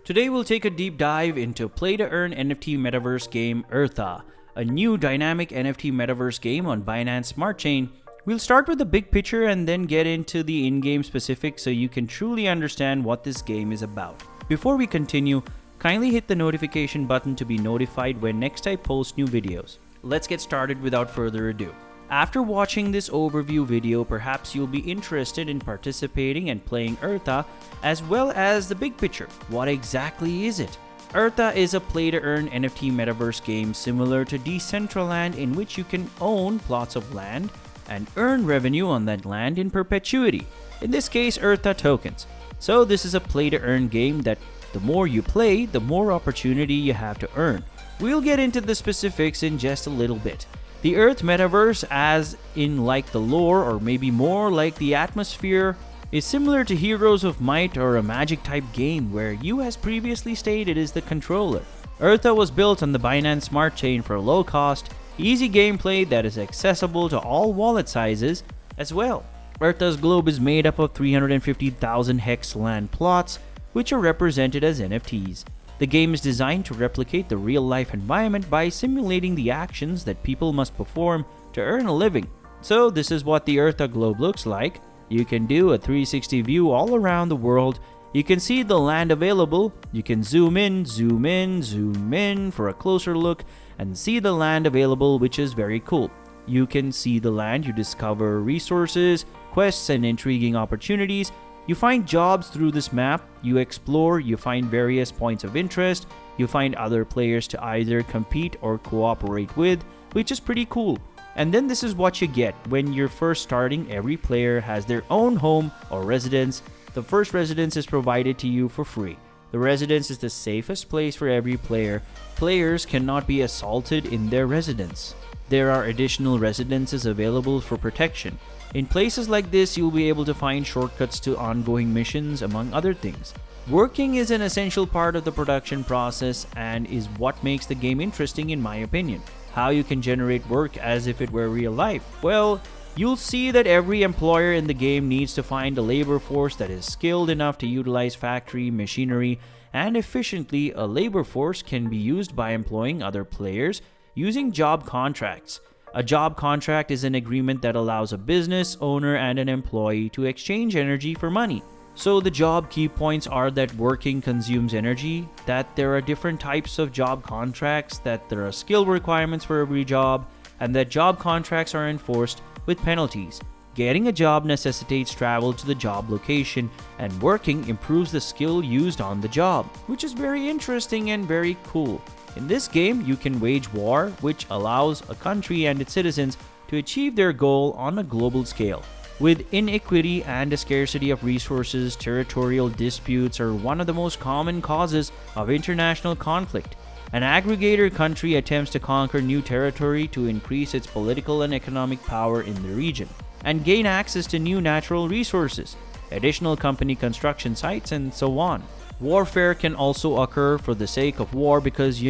Today we'll take a deep dive into play-to-earn NFT metaverse game Ertha, a new dynamic NFT metaverse game on Binance Smart Chain. We'll start with the big picture and then get into the in-game specifics so you can truly understand what this game is about. Before we continue, kindly hit the notification button to be notified when next I post new videos. Let's get started without further ado. After watching this overview video, perhaps you'll be interested in participating and playing Ertha, as well as the big picture. What exactly is it? Ertha is a play-to-earn NFT metaverse game similar to Decentraland, in which you can own plots of land and earn revenue on that land in perpetuity. In this case, Ertha tokens. So this is a play-to-earn game that the more you play, the more opportunity you have to earn. We'll get into the specifics in just a little bit. The Earth metaverse, as in like the lore or maybe more like the atmosphere, is similar to Heroes of Might or a Magic type game where you, as previously stated, is the controller. Ertha was built on the Binance Smart Chain for low cost, easy gameplay that is accessible to all wallet sizes as well. Ertha's globe is made up of 350,000 hex land plots, which are represented as NFTs. The game is designed to replicate the real-life environment by simulating the actions that people must perform to earn a living. So this is what the Ertha globe looks like. You can do a 360 view all around the world. You can see the land available. You can zoom in, zoom in, zoom in for a closer look and see the land available, which is very cool. You can see the land, you discover resources, quests, and intriguing opportunities. You find jobs through this map, you explore, you find various points of interest, you find other players to either compete or cooperate with, which is pretty cool. And then this is what you get. When you're first starting, every player has their own home or residence. The first residence is provided to you for free. The residence is the safest place for every player. Players cannot be assaulted in their residence. There are additional residences available for protection. In places like this, you'll be able to find shortcuts to ongoing missions, among other things. Working is an essential part of the production process and is what makes the game interesting in my opinion. How you can generate work as if it were real life? Well, you'll see that every employer in the game needs to find a labor force that is skilled enough to utilize factory machinery, and efficiently a labor force can be used by employing other players using job contracts. A job contract is an agreement that allows a business owner and an employee to exchange energy for money. So the job key points are that working consumes energy, that there are different types of job contracts, that there are skill requirements for every job, and that job contracts are enforced with penalties. Getting a job necessitates travel to the job location, and working improves the skill used on the job, which is very interesting and very cool. In this game, you can wage war, which allows a country and its citizens to achieve their goal on a global scale. With inequity and a scarcity of resources, territorial disputes are one of the most common causes of international conflict. An aggregator country attempts to conquer new territory to increase its political and economic power in the region, and gain access to new natural resources, additional company construction sites, and so on. Warfare can also occur for the sake of war because,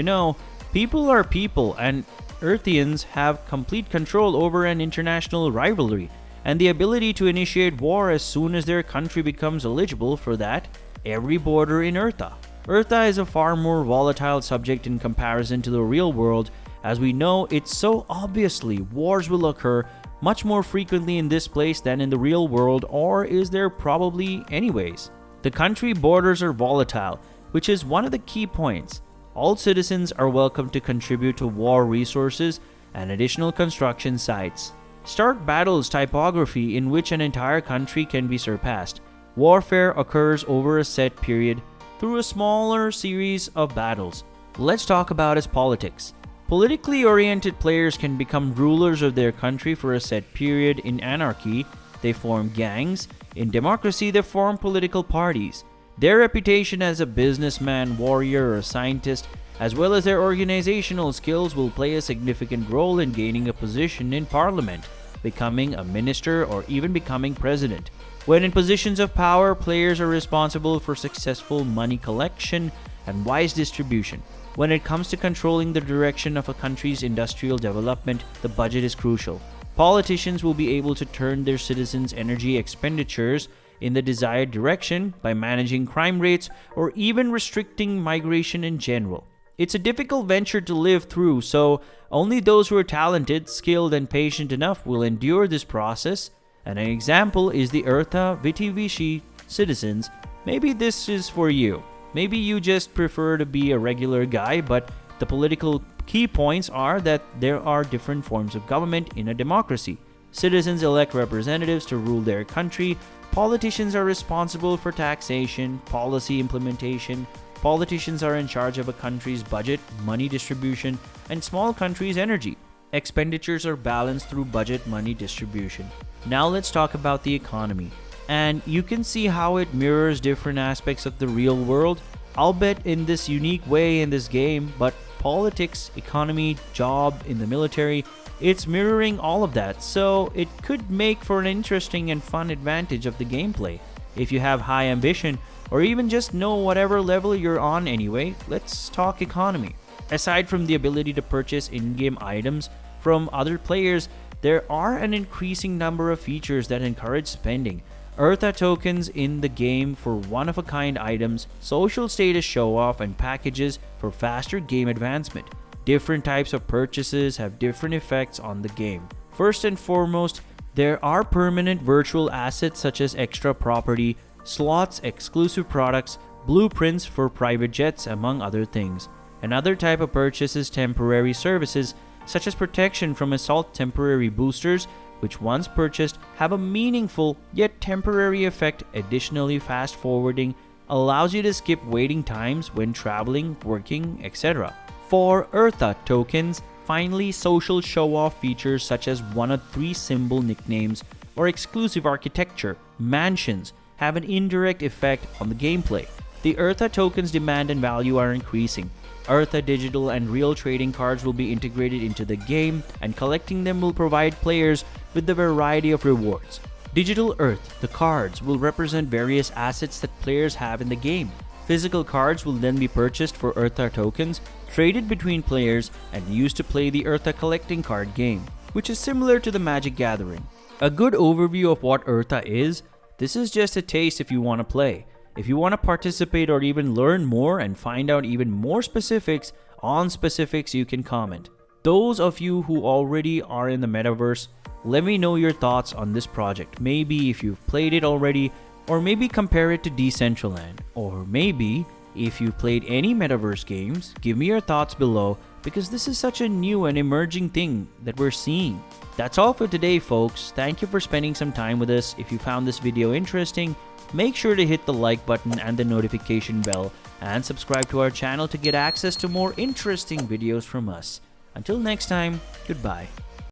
people are people, and Earthians have complete control over an international rivalry and the ability to initiate war as soon as their country becomes eligible for that, every border in Ertha. Ertha is a far more volatile subject in comparison to the real world. As we know, it's so obviously wars will occur much more frequently in this place than in the real world, or is there probably anyways? The country borders are volatile, which is one of the key points. All citizens are welcome to contribute to war resources and additional construction sites. Start battles typography in which an entire country can be surpassed. Warfare occurs over a set period through a smaller series of battles. Let's talk about its politics. Politically oriented players can become rulers of their country for a set period. In anarchy, they form gangs. In democracy, they form political parties. Their reputation as a businessman, warrior, or scientist, as well as their organizational skills, will play a significant role in gaining a position in parliament, becoming a minister, or even becoming president. When in positions of power, players are responsible for successful money collection and wise distribution. When it comes to controlling the direction of a country's industrial development, the budget is crucial. Politicians will be able to turn their citizens' energy expenditures in the desired direction by managing crime rates or even restricting migration in general. It's a difficult venture to live through, so only those who are talented, skilled, and patient enough will endure this process. And an example is the Ertha Vitivici citizens. Maybe this is for you. Maybe you just prefer to be a regular guy, but the political key points are that there are different forms of government in a democracy. Citizens elect representatives to rule their country. Politicians are responsible for taxation, policy implementation. Politicians are in charge of a country's budget, money distribution, and small countries' energy. Expenditures are balanced through budget money distribution. Now let's talk about the economy. And you can see how it mirrors different aspects of the real world, albeit in this unique way in this game, but politics, economy, job, in the military, it's mirroring all of that, so it could make for an interesting and fun advantage of the gameplay. If you have high ambition, or even just know whatever level you're on anyway, let's talk economy. Aside from the ability to purchase in-game items from other players, there are an increasing number of features that encourage spending. Ertha tokens in the game for one-of-a-kind items, social status show-off, and packages for faster game advancement. Different types of purchases have different effects on the game. First and foremost, there are permanent virtual assets such as extra property, slots, exclusive products, blueprints for private jets, among other things. Another type of purchase is temporary services, such as protection from assault temporary boosters, which once purchased have a meaningful yet temporary effect. Additionally, fast forwarding allows you to skip waiting times when traveling, working, etc. For Ertha tokens, finally, social show-off features such as one of 3 symbol nicknames or exclusive architecture, mansions, have an indirect effect on the gameplay. The Ertha tokens' demand and value are increasing. Ertha digital and real trading cards will be integrated into the game, and collecting them will provide players with a variety of rewards. Digital Earth, the cards, will represent various assets that players have in the game. Physical cards will then be purchased for Ertha tokens, traded between players, and used to play the Ertha collecting card game, which is similar to the Magic Gathering. A good overview of what Ertha is. This is just a taste if you want to play. If you want to participate or even learn more and find out even more specifics on specifics, you can comment. Those of you who already are in the Metaverse, let me know your thoughts on this project. Maybe if you've played it already, or maybe compare it to Decentraland, or maybe if you've played any Metaverse games, give me your thoughts below, because this is such a new and emerging thing that we're seeing. That's all for today, folks. Thank you for spending some time with us. If you found this video interesting, make sure to hit the like button and the notification bell, and subscribe to our channel to get access to more interesting videos from us. Until next time, goodbye.